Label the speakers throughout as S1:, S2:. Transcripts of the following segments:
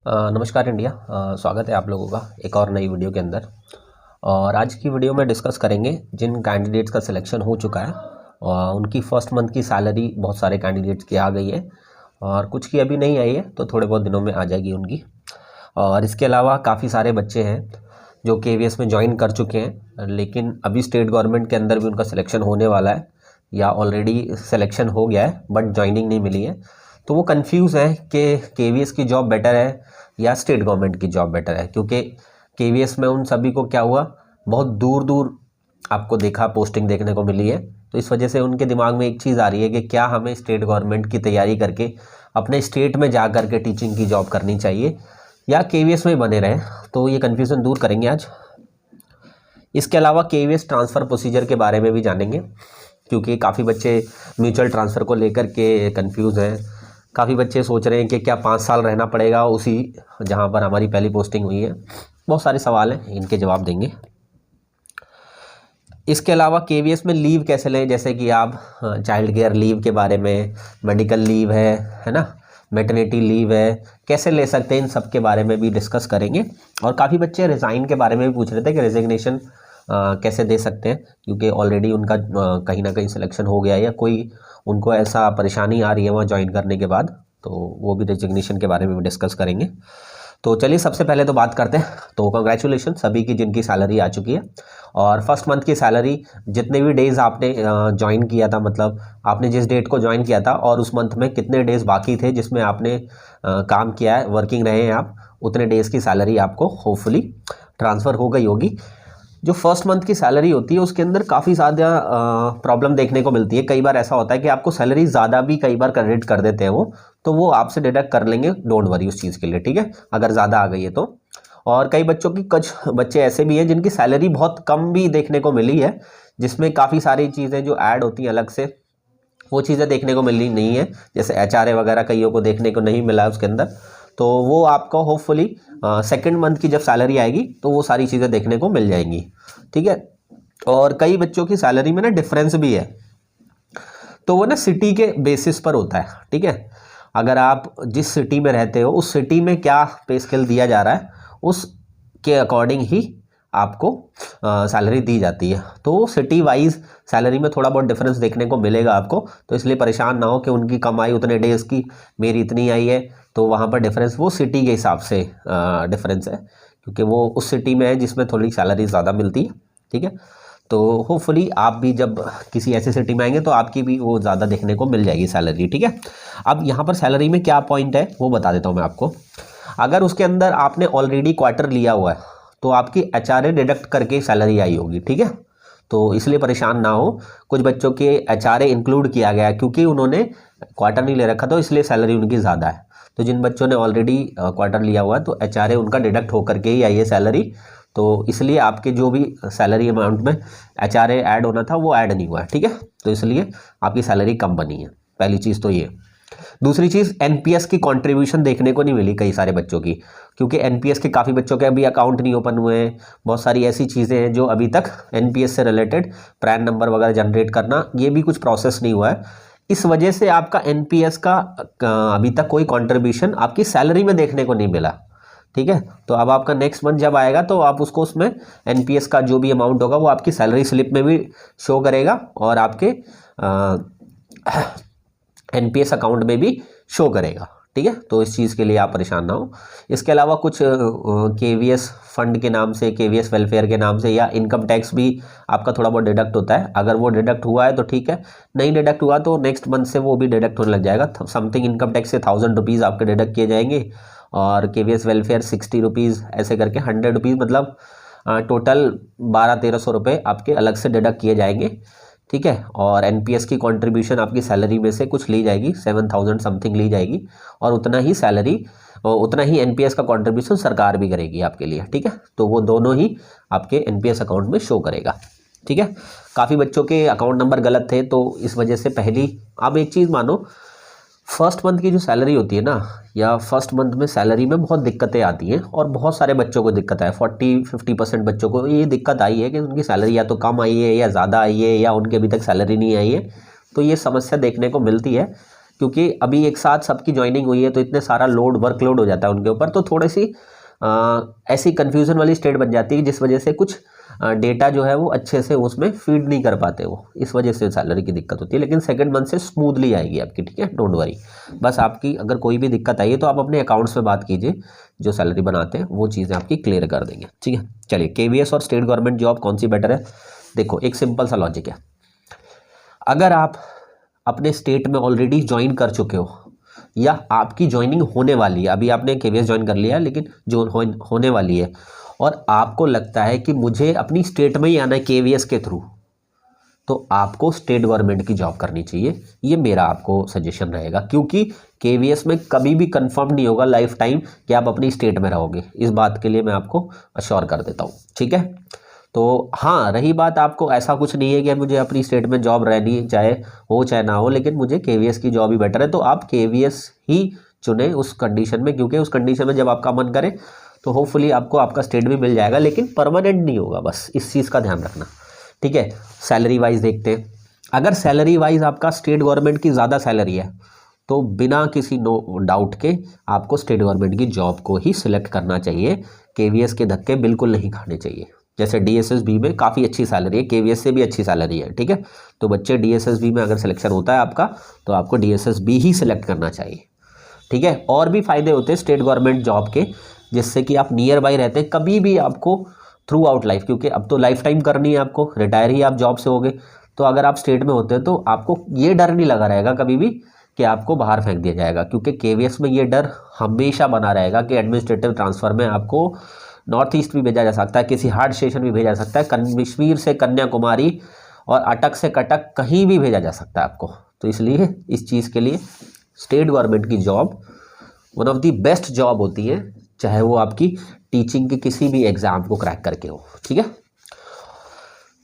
S1: नमस्कार इंडिया। स्वागत है आप लोगों का एक और नई वीडियो के अंदर। और आज की वीडियो में डिस्कस करेंगे जिन कैंडिडेट्स का सिलेक्शन हो चुका है और उनकी फर्स्ट मंथ की सैलरी बहुत सारे कैंडिडेट्स की आ गई है और कुछ की अभी नहीं आई है, तो थोड़े बहुत दिनों में आ जाएगी उनकी। और इसके अलावा काफ़ी सारे बच्चे हैं जो केवीएस में ज्वाइन कर चुके हैं, लेकिन अभी स्टेट गवर्नमेंट के अंदर भी उनका सिलेक्शन होने वाला है या ऑलरेडी सिलेक्शन हो गया है बट ज्वाइनिंग नहीं मिली है। तो वो कंफ्यूज है कि केवीएस की जॉब बेटर है या स्टेट गवर्नमेंट की जॉब बेटर है, क्योंकि केवीएस में उन सभी को क्या हुआ, बहुत दूर दूर आपको देखा पोस्टिंग देखने को मिली है। तो इस वजह से उनके दिमाग में एक चीज़ आ रही है कि क्या हमें स्टेट गवर्नमेंट की तैयारी करके अपने स्टेट में जा कर के टीचिंग की जॉब करनी चाहिए या केवीएस में ही बने रहें। तो ये कन्फ्यूज़न दूर करेंगे आज। इसके अलावा केवीएस ट्रांसफ़र प्रोसीजर के बारे में भी जानेंगे, क्योंकि काफ़ी बच्चे म्यूचुअल ट्रांसफ़र को लेकर के कन्फ्यूज़ हैं। काफ़ी बच्चे सोच रहे हैं कि क्या 5 साल रहना पड़ेगा उसी जहां पर हमारी पहली पोस्टिंग हुई है। बहुत सारे सवाल हैं, इनके जवाब देंगे। इसके अलावा केवीएस में लीव कैसे लें, जैसे कि आप चाइल्ड केयर लीव के बारे में, मेडिकल लीव है ना, मैटरनिटी लीव है, कैसे ले सकते हैं, इन सब के बारे में भी डिस्कस करेंगे। और काफ़ी बच्चे रिज़ाइन के बारे में भी पूछ रहे थे कि रेजिग्नेशन कैसे दे सकते हैं, क्योंकि ऑलरेडी उनका कहीं ना कहीं सिलेक्शन हो गया है या कोई उनको ऐसा परेशानी आ रही है वहाँ ज्वाइन करने के बाद, तो वो भी रेजिग्नेशन के बारे में भी डिस्कस करेंगे। तो चलिए सबसे पहले तो बात करते हैं। तो कंग्रेचुलेशन सभी की जिनकी सैलरी आ चुकी है। और फर्स्ट मंथ की सैलरी जितने भी डेज़ आपने ज्वाइन किया था, मतलब आपने जिस डेट को ज्वाइन किया था और उस मंथ में कितने डेज़ बाकी थे जिसमें आपने काम किया है, वर्किंग रहे हैं आप, उतने डेज़ की सैलरी आपको होपफुली ट्रांसफ़र हो गई होगी। जो फर्स्ट मंथ की सैलरी होती है उसके अंदर काफ़ी ज़्यादा प्रॉब्लम देखने को मिलती है। कई बार ऐसा होता है कि आपको सैलरी ज़्यादा भी कई बार क्रेडिट कर देते हैं वो, तो वो आपसे डिडक्ट कर लेंगे, डोंट वरी उस चीज़ के लिए, ठीक है, अगर ज़्यादा आ गई है तो। और कई बच्चों की, कुछ बच्चे ऐसे भी हैं जिनकी सैलरी बहुत कम भी देखने को मिली है, जिसमें काफ़ी सारी चीज़ें जो ऐड होती हैं अलग से, वो चीज़ें देखने को मिली नहीं है, जैसे एचआरए वगैरह कईयों को देखने को नहीं मिला है उसके अंदर। तो वो आपको होपफुली सेकेंड मंथ की जब सैलरी आएगी तो वो सारी चीज़ें देखने को मिल जाएंगी, ठीक है। और कई बच्चों की सैलरी में ना डिफरेंस भी है, तो वो ना सिटी के बेसिस पर होता है, ठीक है। अगर आप जिस सिटी में रहते हो उस सिटी में क्या पे स्केल दिया जा रहा है उसके अकॉर्डिंग ही आपको सैलरी दी जाती है। तो सिटी वाइज सैलरी में थोड़ा बहुत डिफरेंस देखने को मिलेगा आपको, तो इसलिए परेशान ना हो कि उनकी कमाई उतने डेज़ की, मेरी इतनी आई है, तो वहाँ पर डिफरेंस वो सिटी के हिसाब से डिफरेंस है, क्योंकि वो उस सिटी में है जिसमें थोड़ी सैलरी ज़्यादा मिलती है, ठीक है। तो होपफुली आप भी जब किसी ऐसी सिटी में आएंगे तो आपकी भी वो ज़्यादा देखने को मिल जाएगी सैलरी, ठीक है। अब यहाँ पर सैलरी में क्या पॉइंट है वो बता देता हूँ मैं आपको। अगर उसके अंदर आपने ऑलरेडी क्वार्टर लिया हुआ है तो आपकी एचआरए डिडक्ट करके सैलरी आई होगी, ठीक है। तो इसलिए परेशान ना हो, कुछ बच्चों के एचआरए इंक्लूड किया गया है क्योंकि उन्होंने क्वार्टर नहीं ले रखा, तो इसलिए सैलरी उनकी ज़्यादा है। तो जिन बच्चों ने ऑलरेडी क्वार्टर लिया हुआ है तो एचआरए उनका डिडक्ट होकर के ही आई है सैलरी, तो इसलिए आपके जो भी सैलरी अमाउंट में एचआरए ऐड होना था वो ऐड नहीं हुआ है, ठीक है। तो इसलिए आपकी सैलरी कम बनी है, पहली चीज़ तो ये। दूसरी चीज़, एनपीएस की कंट्रीब्यूशन देखने को नहीं मिली कई सारे बच्चों की, क्योंकि एनपीएस के काफ़ी बच्चों के अभी अकाउंट नहीं ओपन हुए हैं। बहुत सारी ऐसी चीज़ें हैं जो अभी तक एनपीएस से रिलेटेड पैन नंबर वगैरह जनरेट करना, ये भी कुछ प्रोसेस नहीं हुआ है। इस वजह से आपका एनपीएस का अभी तक कोई कंट्रीब्यूशन आपकी सैलरी में देखने को नहीं मिला, ठीक है। तो अब आपका नेक्स्ट मंथ जब आएगा तो आप उसको उसमें एनपीएस का जो भी अमाउंट होगा वो आपकी सैलरी स्लिप में भी शो करेगा और आपके एनपीएस अकाउंट में भी शो करेगा, ठीक है। तो इस चीज़ के लिए आप परेशान ना हो। इसके अलावा कुछ केवीएस फंड के नाम से, केवीएस वेलफेयर के नाम से या इनकम टैक्स भी आपका थोड़ा बहुत डिडक्ट होता है। अगर वो डिडक्ट हुआ है तो ठीक है, नहीं डिडक्ट हुआ तो नेक्स्ट मंथ से वो भी डिडक्ट होने लग जाएगा। समथिंग इनकम टैक्स से 1000 रुपीज़ आपके डिडक्ट किए जाएंगे और केवीएस वेलफेयर 60 रुपीज़, ऐसे करके 100 रुपीज़, मतलब टोटल 1200-1300 रुपये आपके अलग से डिडक्ट किए जाएंगे, ठीक है। और एनपीएस की कंट्रीब्यूशन आपकी सैलरी में से कुछ ली जाएगी, 7000 समथिंग ली जाएगी, और उतना ही सैलरी और उतना ही एनपीएस का कंट्रीब्यूशन सरकार भी करेगी आपके लिए, ठीक है। तो वो दोनों ही आपके एनपीएस अकाउंट में शो करेगा, ठीक है। काफ़ी बच्चों के अकाउंट नंबर गलत थे, तो इस वजह से पहली, अब एक चीज़ मानो, फर्स्ट मंथ की जो सैलरी होती है ना, या फर्स्ट मंथ में सैलरी में बहुत दिक्कतें आती हैं और बहुत सारे बच्चों को दिक्कत है। 40-50% बच्चों को ये दिक्कत आई है कि उनकी सैलरी या तो कम आई है या ज़्यादा आई है या उनकी अभी तक सैलरी नहीं आई है। तो ये समस्या देखने को मिलती है, क्योंकि अभी एक साथ सबकी ज्वाइनिंग हुई है तो इतने सारा वर्कलोड हो जाता है उनके ऊपर, तो थोड़ी सी ऐसी कन्फ्यूज़न वाली स्टेट बन जाती है जिस वजह से कुछ डेटा जो है वो अच्छे से उसमें फीड नहीं कर पाते वो, इस वजह से सैलरी की दिक्कत होती है। लेकिन सेकंड मंथ से स्मूथली आएगी आपकी, ठीक है, डोंट वरी। बस आपकी अगर कोई भी दिक्कत आई है तो आप अपने अकाउंट्स में बात कीजिए, जो सैलरी बनाते हैं वो चीज़ें आपकी क्लियर कर देंगे, ठीक है। चलिए, केवीएस और स्टेट गवर्नमेंट जॉब कौन सी बेटर है? देखो, एक सिंपल सा लॉजिक है। अगर आप अपने स्टेट में ऑलरेडी ज्वाइन कर चुके हो या आपकी ज्वाइनिंग होने वाली है, अभी आपने केवीएस ज्वाइन कर लिया है लेकिन जो होने वाली है, और आपको लगता है कि मुझे अपनी स्टेट में ही आना है केवीएस के थ्रू, तो आपको स्टेट गवर्नमेंट की जॉब करनी चाहिए। ये मेरा आपको सजेशन रहेगा, क्योंकि केवीएस में कभी भी कंफर्म नहीं होगा लाइफ टाइम कि आप अपनी स्टेट में रहोगे। इस बात के लिए मैं आपको अश्योर कर देता हूँ, ठीक है। तो हाँ, रही बात, आपको ऐसा कुछ नहीं है कि मुझे अपनी स्टेट में जॉब रहनी चाहे हो चाहे ना हो, लेकिन मुझे केवीएस की जॉब ही बेटर है, तो आप केवीएस ही चुने उस कंडीशन में, क्योंकि उस कंडीशन में जब आपका मन करे तो होपफुली आपको आपका स्टेट भी मिल जाएगा, लेकिन परमानेंट नहीं होगा, बस इस चीज़ का ध्यान रखना, ठीक है। सैलरी वाइज देखते हैं, अगर सैलरी वाइज आपका स्टेट गवर्नमेंट की ज़्यादा सैलरी है तो बिना किसी नो डाउट के आपको स्टेट गवर्नमेंट की जॉब को ही सिलेक्ट करना चाहिए। केवीएस के धक्के बिल्कुल नहीं खाने चाहिए। जैसे डीएसएसबी में काफ़ी अच्छी सैलरी है, केवीएस से भी अच्छी सैलरी है, ठीक है। तो बच्चे, डीएसएसबी में अगर सिलेक्शन होता है आपका तो आपको डीएसएसबी ही सिलेक्ट करना चाहिए, ठीक है। और भी फ़ायदे होते हैं स्टेट गवर्नमेंट जॉब के, जिससे कि आप नियर बाई रहते हैं, कभी भी आपको थ्रू आउट लाइफ, क्योंकि अब तो लाइफ टाइम करनी है आपको, रिटायर ही आप जॉब से होगे, तो अगर आप स्टेट में होते हैं तो आपको ये डर नहीं लगा रहेगा कभी भी कि आपको बाहर फेंक दिया जाएगा, क्योंकि केवीएस में ये डर हमेशा बना रहेगा कि एडमिनिस्ट्रेटिव ट्रांसफ़र में आपको नॉर्थ ईस्ट भी भेजा जा सकता है, किसी हार्ड स्टेशन भी भेजा जा सकता है, कश्मीर से कन्याकुमारी और अटक से कटक कहीं भी भेजा जा सकता है आपको। तो इसलिए इस चीज़ के लिए स्टेट गवर्नमेंट की job one of the best job होती है, चाहे वो आपकी टीचिंग के किसी भी एग्ज़ाम को क्रैक करके हो, ठीक है।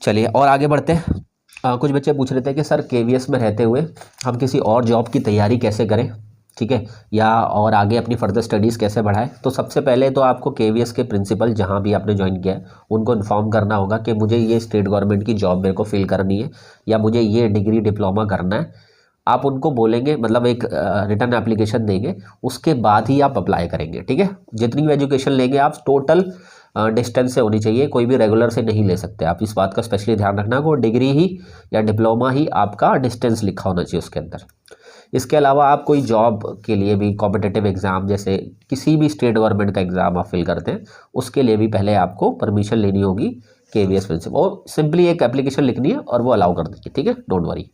S1: चलिए और आगे बढ़ते हैं। कुछ बच्चे पूछ रहे थे कि सर केवीएस में रहते हुए हम किसी और जॉब की तैयारी कैसे करें, ठीक है, या और आगे अपनी फर्दर स्टडीज़ कैसे बढ़ाएं। तो सबसे पहले तो आपको केवीएस के प्रिंसिपल जहां भी आपने ज्वाइन किया है उनको इन्फॉर्म करना होगा कि मुझे ये स्टेट गवर्नमेंट की जॉब मेरे को फिल करनी है या मुझे ये डिग्री डिप्लोमा करना है। आप उनको बोलेंगे, मतलब एक रिटर्न एप्लीकेशन देंगे, उसके बाद ही आप अप्लाई करेंगे, ठीक है। जितनी भी एजुकेशन लेंगे आप टोटल डिस्टेंस से होनी चाहिए, कोई भी रेगुलर से नहीं ले सकते आप। इस बात का स्पेशली ध्यान रखना कि वो डिग्री ही या डिप्लोमा ही आपका डिस्टेंस लिखा होना चाहिए उसके अंदर। इसके अलावा आप कोई जॉब के लिए भी कॉम्पिटिटिव एग्ज़ाम, जैसे किसी भी स्टेट गवर्नमेंट का एग्ज़ाम आप फिल करते हैं, उसके लिए भी पहले आपको परमिशन लेनी होगी केवीएस प्रिंसिपल, और सिंपली एक एप्लीकेशन लिखनी है और वो अलाउ कर देंगे, ठीक है, डोंट वरी।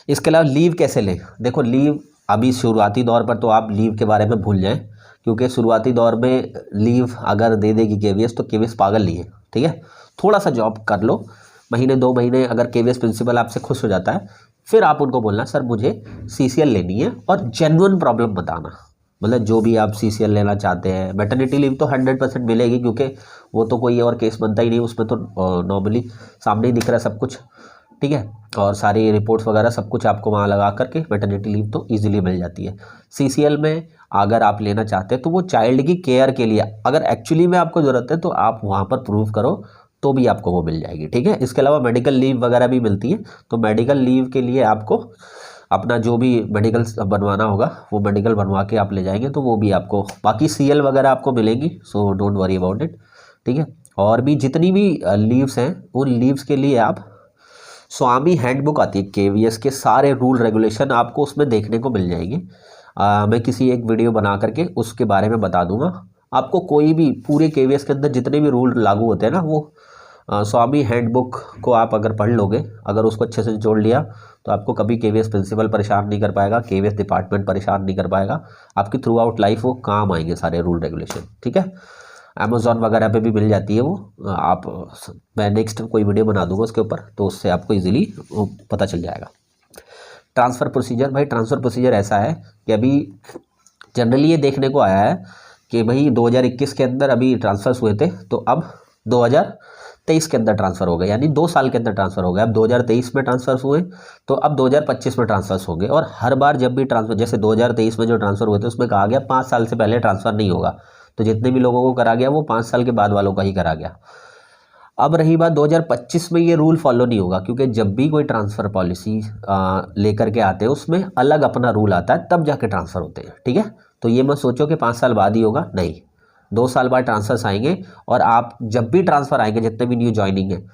S1: इसके अलावा लीव कैसे लें? देखो, लीव अभी शुरुआती दौर पर तो आप लीव के बारे में भूल जाएं, क्योंकि शुरुआती दौर में लीव अगर दे देगी केवीएस तो केवीएस पागल नहीं है, ठीक है। थोड़ा सा जॉब कर लो, महीने 2 महीने, अगर केवीएस प्रिंसिपल आपसे खुश हो जाता है फिर आप उनको बोलना सर मुझे सीसीएल लेनी है, और जेन्युइन प्रॉब्लम बताना, मतलब जो भी आप सीसीएल लेना चाहते हैं। मैटरनिटी लीव तो 100% मिलेगी, क्योंकि वो तो कोई और केस बनता ही नहीं, उसमें तो नॉर्मली सामने ही दिख रहा है सब कुछ, ठीक है, और सारी रिपोर्ट्स वगैरह सब कुछ आपको वहाँ लगा करके मैटरनिटी लीव तो इजीली मिल जाती है। सीसीएल में अगर आप लेना चाहते हैं तो वो चाइल्ड की केयर के लिए, अगर एक्चुअली में आपको ज़रूरत है तो आप वहाँ पर प्रूव करो तो भी आपको वो मिल जाएगी, ठीक है। इसके अलावा मेडिकल लीव वगैरह भी मिलती है, तो मेडिकल लीव के लिए आपको अपना जो भी मेडिकल बनवाना होगा वो मेडिकल बनवा के आप ले जाएंगे तो वो भी आपको, बाकी सीएल वगैरह आपको मिलेंगी, so don't worry about it, ठीक है। और भी जितनी भी लीव्स हैं उन लीव्स के लिए आप स्वामी हैंडबुक आती है केवीएस के, सारे रूल रेगुलेशन आपको उसमें देखने को मिल जाएंगे। मैं किसी एक वीडियो बना करके उसके बारे में बता दूंगा आपको। कोई भी पूरे केवीएस के अंदर जितने भी रूल लागू होते हैं ना, वो स्वामी हैंडबुक को आप अगर पढ़ लोगे, अगर उसको अच्छे से जोड़ लिया तो आपको कभी केवीएस प्रिंसिपल परेशान नहीं कर पाएगा, केवीएस डिपार्टमेंट परेशान नहीं कर पाएगा, आपकी थ्रू आउट लाइफ वो काम आएंगे सारे रूल रेगुलेशन, ठीक है। अमेज़ॉन वगैरह पे भी मिल जाती है वो, आप, मैं नेक्स्ट कोई वीडियो बना दूंगा उसके ऊपर, तो उससे आपको इजीली पता चल जाएगा। ट्रांसफ़र प्रोसीजर, भाई ट्रांसफ़र प्रोसीजर ऐसा है कि अभी जनरली ये देखने को आया है कि भाई 2021 के अंदर अभी ट्रांसफ़र्स हुए थे, तो अब 2023 के अंदर ट्रांसफ़र हो गए, यानी 2 साल के अंदर ट्रांसफ़र हो गए। अब 2023 में ट्रांसफ़र्स हुए तो अब 2025 में ट्रांसफ़र्स हो गए, और हर बार जब भी ट्रांसफ़र, जैसे 2023 में जो ट्रांसफ़र हुए थे उसमें कहा गया 5 साल से पहले ट्रांसफ़र नहीं होगा, तो जितने भी लोगों को करा गया वो 5 साल के बाद वालों का ही करा गया। अब रही बात 2025 में, ये रूल फॉलो नहीं होगा, क्योंकि जब भी कोई ट्रांसफ़र पॉलिसी लेकर के आते हैं उसमें अलग अपना रूल आता है, तब जाके ट्रांसफ़र होते हैं, ठीक है। तो ये मत सोचो कि 5 साल बाद ही होगा, नहीं, 2 साल बाद ट्रांसफ़र्स आएंगे। और आप जब भी ट्रांसफ़र आएंगे, जितने भी न्यू ज्वाइनिंग है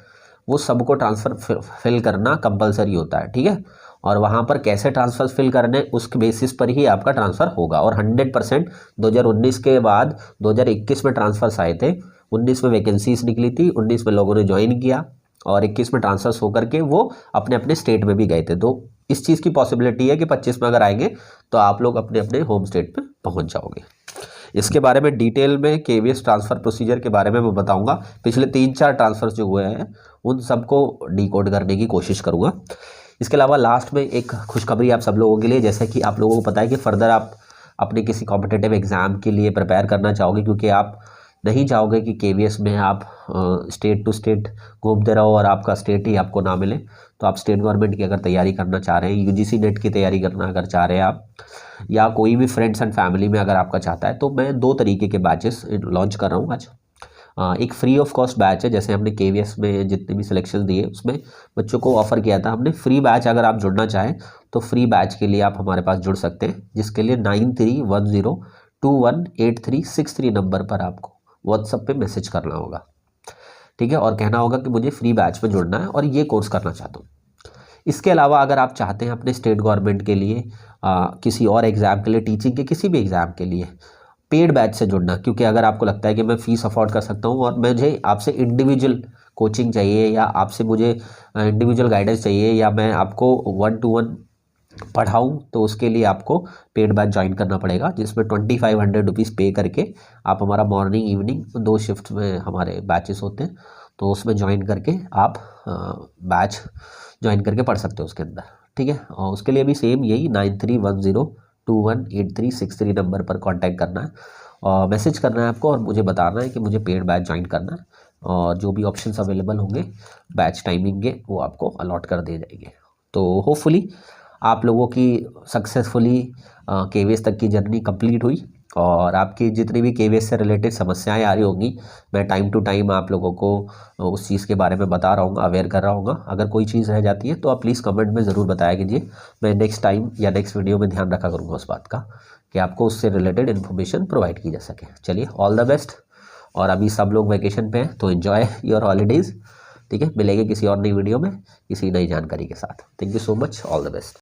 S1: वो सबको ट्रांसफ़र फिल करना कंपलसरी होता है, ठीक है। और वहाँ पर कैसे ट्रांसफ़र फिल करने, उसके बेसिस पर ही आपका ट्रांसफ़र होगा। और 100% 2019 के बाद 2021 में ट्रांसफ़र्स आए थे, 19 में वैकेंसीज निकली थी, 19 में लोगों ने ज्वाइन किया, और 21 में ट्रांसफ़र्स होकर के वो अपने अपने स्टेट में भी गए थे। तो इस चीज़ की पॉसिबिलिटी है कि 25 में अगर आएंगे तो आप लोग अपने अपने होम स्टेट पे पहुंच जाओगे। इसके बारे में डिटेल में केवीएस ट्रांसफ़र प्रोसीजर के बारे में मैं बताऊंगा। पिछले 3-4 ट्रांसफ़र्स जो हुए हैं उन सबको डिकोड करने की कोशिश करूँगा। इसके अलावा लास्ट में एक खुशखबरी आप सब लोगों के लिए, जैसे कि आप लोगों को पता है कि फर्दर आप अपने किसी कॉम्पिटिटिव एग्ज़ाम के लिए प्रिपेयर करना चाहोगे, क्योंकि आप नहीं चाहोगे कि केवीएस में आप स्टेट टू स्टेट घूमते रहो और आपका स्टेट ही आपको ना मिले। तो आप स्टेट गवर्नमेंट की अगर तैयारी करना चाह रहे हैं, यूजीसी नेट की तैयारी करना अगर चाह रहे हैं आप, या कोई भी फ्रेंड्स एंड फैमिली में अगर आपका चाहता है, तो मैं 2 तरीके के बैचेस लॉन्च कर रहा हूँ आज। एक फ्री ऑफ कॉस्ट बैच है, जैसे हमने केवीएस में जितने भी सिलेक्शन दिए उसमें बच्चों को ऑफर किया था हमने फ्री बैच। अगर आप जुड़ना चाहें तो फ्री बैच के लिए आप हमारे पास जुड़ सकते हैं, जिसके लिए 9310218363 नंबर पर आपको व्हाट्सएप पे मैसेज करना होगा, ठीक है, और कहना होगा कि मुझे फ्री बैच में जुड़ना है और ये कोर्स करना चाहता हूँ। इसके अलावा अगर आप चाहते हैं अपने स्टेट गवर्नमेंट के लिए, किसी और एग्ज़ाम के लिए, टीचिंग के किसी भी एग्ज़ाम के लिए पेड बैच से जुड़ना, क्योंकि अगर आपको लगता है कि मैं फ़ीस अफोर्ड कर सकता हूँ और मुझे आपसे इंडिविजुअल कोचिंग चाहिए, या आपसे मुझे इंडिविजुअल गाइडेंस चाहिए, या मैं आपको 1-to-1 पढ़ाऊँ, तो उसके लिए आपको पेड बैच ज्वाइन करना पड़ेगा, जिसमें 2500 रुपीज़ पे करके आप हमारा मॉर्निंग इवनिंग 2 शिफ्ट में हमारे बैचेस होते हैं, तो उसमें ज्वाइन करके आप बैच ज्वाइन करके पढ़ सकते हो उसके अंदर, ठीक है। और उसके लिए भी सेम यही 9310218363 नंबर पर कांटेक्ट करना है और मैसेज करना है आपको, और मुझे बताना है कि मुझे पेड बैच ज्वाइन करना है, और जो भी ऑप्शंस अवेलेबल होंगे बैच टाइमिंग के वो आपको अलॉट कर दिए जाएंगे। तो होपफुली आप लोगों की सक्सेसफुली केवीएस तक की जर्नी कंप्लीट हुई, और आपकी जितनी भी केवीएस से रिलेटेड समस्याएं आ रही होंगी, मैं टाइम टू टाइम आप लोगों को उस चीज़ के बारे में बता रहा हूँ, अवेयर कर रहा हूँ। अगर कोई चीज़ रह जाती है तो आप प्लीज़ कमेंट में ज़रूर बताया कीजिए, मैं नेक्स्ट टाइम या नेक्स्ट वीडियो में ध्यान रखा करूँगा उस बात का कि आपको उससे रिलेटेड इन्फॉर्मेशन प्रोवाइड की जा सके। चलिए, ऑल द बेस्ट। और अभी सब लोग वैकेशन पे हैं तो एन्जॉय योर हॉलीडेज़, ठीक है। मिलेंगे किसी और नई वीडियो में किसी नई जानकारी के साथ। Thank you so much, all the best.